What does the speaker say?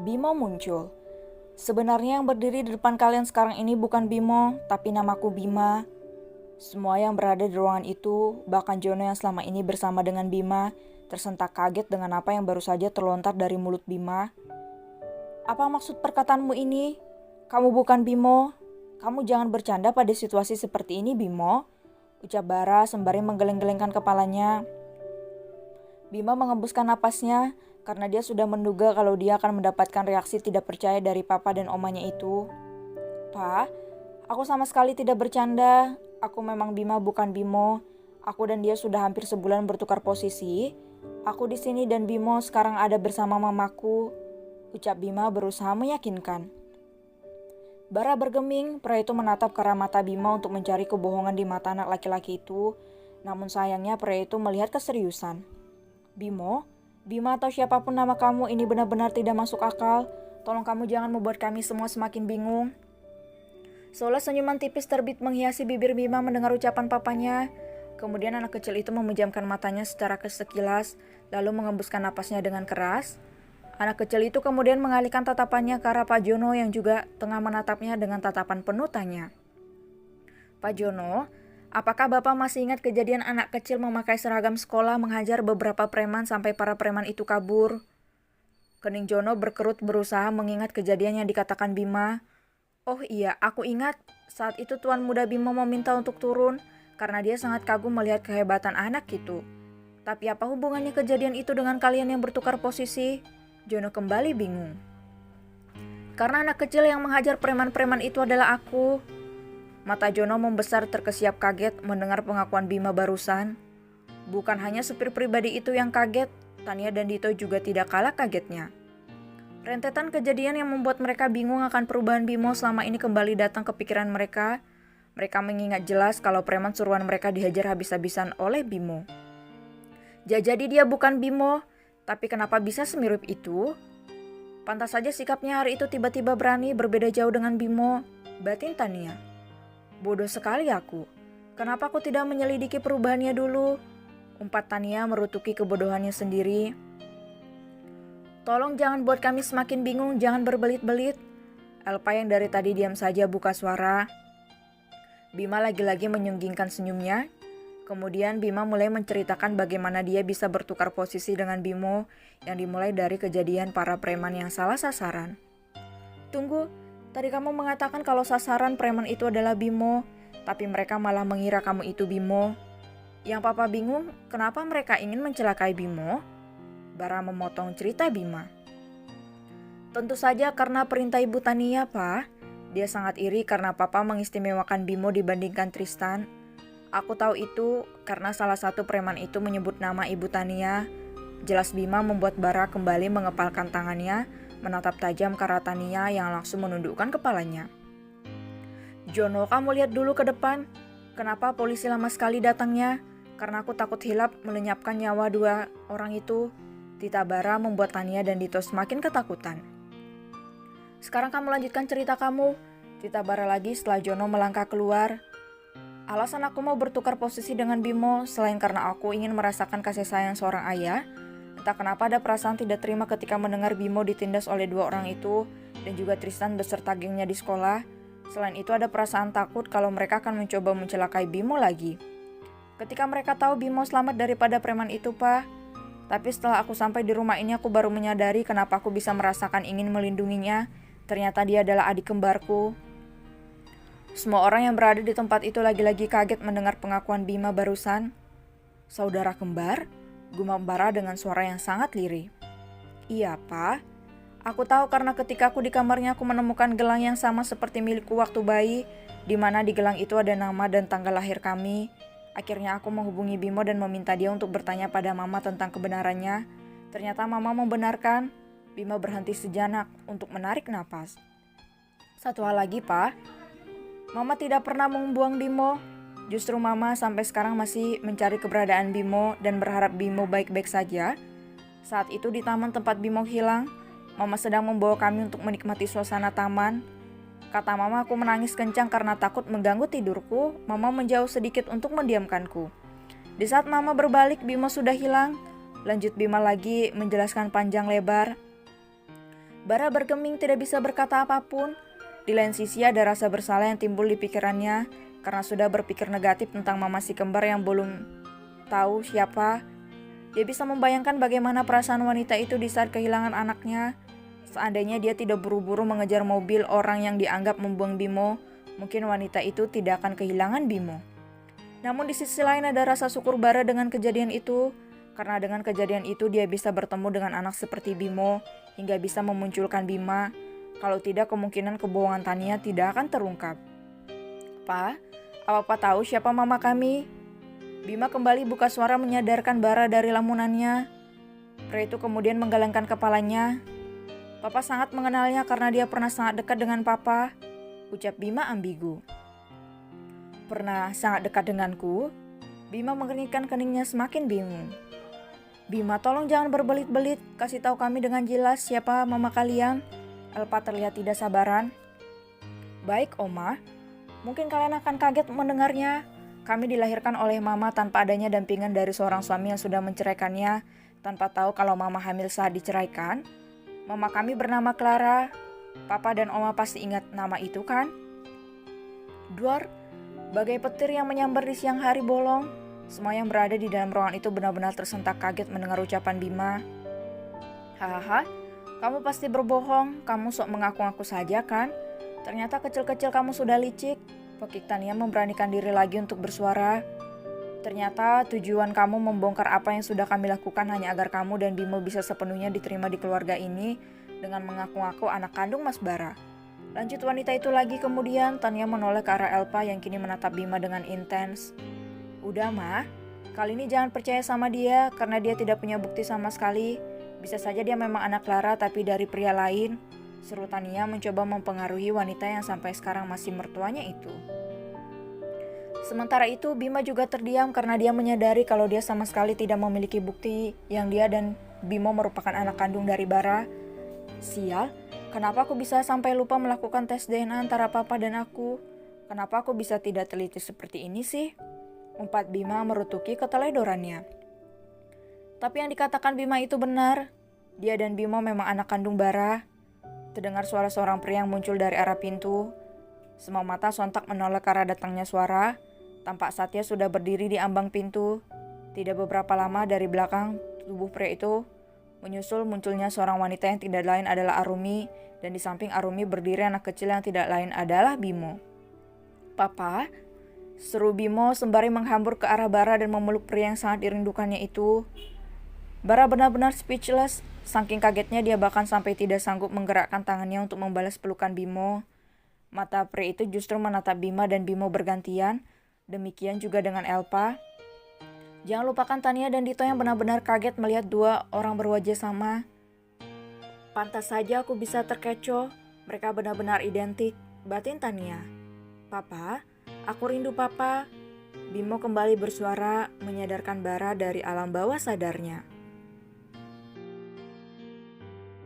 Bimo muncul. Sebenarnya yang berdiri di depan kalian sekarang ini bukan Bimo, tapi namaku Bima. Semua yang berada di ruangan itu, bahkan Jono yang selama ini bersama dengan Bima, tersentak kaget dengan apa yang baru saja terlontar dari mulut Bima. Apa maksud perkataanmu ini? Kamu bukan Bimo. Kamu jangan bercanda pada situasi seperti ini, Bimo. Ucap Bara sembari menggeleng-gelengkan kepalanya. Bima mengembuskan napasnya karena dia sudah menduga kalau dia akan mendapatkan reaksi tidak percaya dari papa dan omanya itu. Pa, aku sama sekali tidak bercanda. Aku memang Bima bukan Bimo. Aku dan dia sudah hampir sebulan bertukar posisi. Aku di sini dan Bimo sekarang ada bersama mamaku. Ucap Bima berusaha meyakinkan. Bara bergeming, pria itu menatap ke arah mata Bima untuk mencari kebohongan di mata anak laki-laki itu. Namun sayangnya pria itu melihat keseriusan. Bimo, Bima atau siapapun nama kamu ini benar-benar tidak masuk akal. Tolong kamu jangan membuat kami semua semakin bingung. Seolah senyuman tipis terbit menghiasi bibir Bima mendengar ucapan papanya. Kemudian anak kecil itu memejamkan matanya secara sekilas, lalu mengembuskan napasnya dengan keras. Anak kecil itu kemudian mengalihkan tatapannya ke arah Pak Jono yang juga tengah menatapnya dengan tatapan penuh tanya. Pak Jono, apakah Bapak masih ingat kejadian anak kecil memakai seragam sekolah menghajar beberapa preman sampai para preman itu kabur? Kening Jono berkerut berusaha mengingat kejadian yang dikatakan Bima. Oh iya, aku ingat. Saat itu Tuan Muda Bima meminta untuk turun karena dia sangat kagum melihat kehebatan anak itu. Tapi apa hubungannya kejadian itu dengan kalian yang bertukar posisi? Jono kembali bingung. Karena anak kecil yang menghajar preman-preman itu adalah aku. Mata Jono membesar terkesiap kaget mendengar pengakuan Bima barusan. Bukan hanya supir pribadi itu yang kaget, Tania dan Dito juga tidak kalah kagetnya. Rentetan kejadian yang membuat mereka bingung akan perubahan Bimo selama ini kembali datang ke pikiran mereka. Mereka mengingat jelas kalau preman suruhan mereka dihajar habis-habisan oleh Bimo. Jadi dia bukan Bimo, tapi kenapa bisa semirip itu? Pantas saja sikapnya hari itu tiba-tiba berani berbeda jauh dengan Bimo, batin Tania. Bodoh sekali aku. Kenapa aku tidak menyelidiki perubahannya dulu? Umpat Tania merutuki kebodohannya sendiri. Tolong jangan buat kami semakin bingung, jangan berbelit-belit. Elpa yang dari tadi diam saja buka suara. Bima lagi-lagi menyunggingkan senyumnya. Kemudian Bima mulai menceritakan bagaimana dia bisa bertukar posisi dengan Bimo yang dimulai dari kejadian para preman yang salah sasaran. Tunggu, tadi kamu mengatakan kalau sasaran preman itu adalah Bimo, tapi mereka malah mengira kamu itu Bimo. Yang papa bingung, kenapa mereka ingin mencelakai Bimo? Bara memotong cerita Bima. Tentu saja karena perintah Ibu Tania, Pak. Dia sangat iri karena papa mengistimewakan Bimo dibandingkan Tristan. Aku tahu itu karena salah satu preman itu menyebut nama Ibu Tania. Jelas Bima membuat Bara kembali mengepalkan tangannya, menatap tajam ke arah Tania yang langsung menundukkan kepalanya. Jono, kamu lihat dulu ke depan. Kenapa polisi lama sekali datangnya? Karena aku takut hilap melenyapkan nyawa dua orang itu. Tita Bara membuat Tania dan Dito semakin ketakutan. Sekarang kamu lanjutkan cerita kamu. Tita Bara lagi setelah Jono melangkah keluar. Alasan aku mau bertukar posisi dengan Bimo selain karena aku ingin merasakan kasih sayang seorang ayah. Entah kenapa ada perasaan tidak terima ketika mendengar Bimo ditindas oleh dua orang itu dan juga Tristan beserta gengnya di sekolah. Selain itu ada perasaan takut kalau mereka akan mencoba mencelakai Bimo lagi. Ketika mereka tahu Bimo selamat daripada preman itu, Pak. Tapi setelah aku sampai di rumah ini aku baru menyadari kenapa aku bisa merasakan ingin melindunginya. Ternyata dia adalah adik kembarku. Semua orang yang berada di tempat itu lagi-lagi kaget mendengar pengakuan Bima barusan. Saudara kembar? Gumam Bara dengan suara yang sangat lirih. Iya, Pak. Aku tahu karena ketika aku di kamarnya aku menemukan gelang yang sama seperti milikku waktu bayi, di mana di gelang itu ada nama dan tanggal lahir kami. Akhirnya aku menghubungi Bimo dan meminta dia untuk bertanya pada Mama tentang kebenarannya. Ternyata Mama membenarkan. Bima berhenti sejenak untuk menarik napas. Satu hal lagi, Pak. Mama tidak pernah membuang Bimo. Justru Mama sampai sekarang masih mencari keberadaan Bimo dan berharap Bimo baik-baik saja. Saat itu di taman tempat Bimo hilang, Mama sedang membawa kami untuk menikmati suasana taman. Kata Mama aku menangis kencang karena takut mengganggu tidurku. Mama menjauh sedikit untuk mendiamkanku. Di saat Mama berbalik, Bimo sudah hilang. Lanjut Bima lagi menjelaskan panjang lebar. Bara bergeming tidak bisa berkata apapun. Di lain sisi ada rasa bersalah yang timbul di pikirannya karena sudah berpikir negatif tentang Mama si kembar yang belum tahu siapa. Dia bisa membayangkan bagaimana perasaan wanita itu di saat kehilangan anaknya. Seandainya dia tidak buru-buru mengejar mobil orang yang dianggap membuang Bimo, mungkin wanita itu tidak akan kehilangan Bimo. Namun di sisi lain ada rasa syukur Bara dengan kejadian itu. Karena dengan kejadian itu dia bisa bertemu dengan anak seperti Bimo hingga bisa memunculkan Bima. Kalau tidak kemungkinan kebohongan Tania tidak akan terungkap. Pa, apa tahu siapa mama kami? Bima kembali buka suara menyadarkan Bara dari lamunannya. Pria itu kemudian menggelengkan kepalanya. Papa sangat mengenalnya karena dia pernah sangat dekat dengan Papa, ucap Bima ambigu. Pernah sangat dekat denganku? Bima mengernyitkan keningnya semakin bingung. Bima, tolong jangan berbelit-belit, kasih tahu kami dengan jelas siapa mama kalian. Elpa terlihat tidak sabaran. Baik, Oma. Mungkin kalian akan kaget mendengarnya. Kami dilahirkan oleh mama tanpa adanya dampingan dari seorang suami yang sudah menceraikannya, tanpa tahu kalau mama hamil saat diceraikan. Mama kami bernama Clara. Papa dan Oma pasti ingat nama itu kan? Duar, bagai petir yang menyambar di siang hari bolong. Semua yang berada di dalam ruangan itu benar-benar tersentak kaget mendengar ucapan Bima. Hahaha, kamu pasti berbohong, kamu sok mengaku-ngaku saja kan? Ternyata kecil-kecil kamu sudah licik. Pekik Tania memberanikan diri lagi untuk bersuara. Ternyata tujuan kamu membongkar apa yang sudah kami lakukan hanya agar kamu dan Bimo bisa sepenuhnya diterima di keluarga ini dengan mengaku-ngaku anak kandung Mas Bara. Lanjut wanita itu lagi kemudian, Tania menoleh ke arah Elpa yang kini menatap Bima dengan intens. Udah Ma, kali ini jangan percaya sama dia karena dia tidak punya bukti sama sekali. Bisa saja dia memang anak Clara tapi dari pria lain. Seru Tania mencoba mempengaruhi wanita yang sampai sekarang masih mertuanya itu. Sementara itu Bima juga terdiam karena dia menyadari kalau dia sama sekali tidak memiliki bukti yang dia dan Bimo merupakan anak kandung dari Bara. Sial, kenapa aku bisa sampai lupa melakukan tes DNA antara papa dan aku? Kenapa aku bisa tidak teliti seperti ini sih? Umpat Bima merutuki keteledorannya. Tapi yang dikatakan Bima itu benar. Dia dan Bimo memang anak kandung Bara. Terdengar suara seorang pria yang muncul dari arah pintu. Semua mata sontak menoleh ke arah datangnya suara. Tampak Satya sudah berdiri di ambang pintu. Tidak beberapa lama dari belakang tubuh pria itu menyusul munculnya seorang wanita yang tidak lain adalah Arumi. Dan di samping Arumi berdiri anak kecil yang tidak lain adalah Bimo. Papa? Seru Bimo sembari menghambur ke arah Bara dan memeluk pria yang sangat dirindukannya itu. Bara benar-benar speechless. Saking kagetnya dia bahkan sampai tidak sanggup menggerakkan tangannya untuk membalas pelukan Bimo. Mata pria itu justru menatap Bima dan Bimo bergantian. Demikian juga dengan Elpa. Jangan lupakan Tania dan Dito yang benar-benar kaget melihat dua orang berwajah sama. Pantas saja aku bisa terkecoh. Mereka benar-benar identik, batin Tania. Papa? Aku rindu Papa. Bimo kembali bersuara menyadarkan Bara dari alam bawah sadarnya.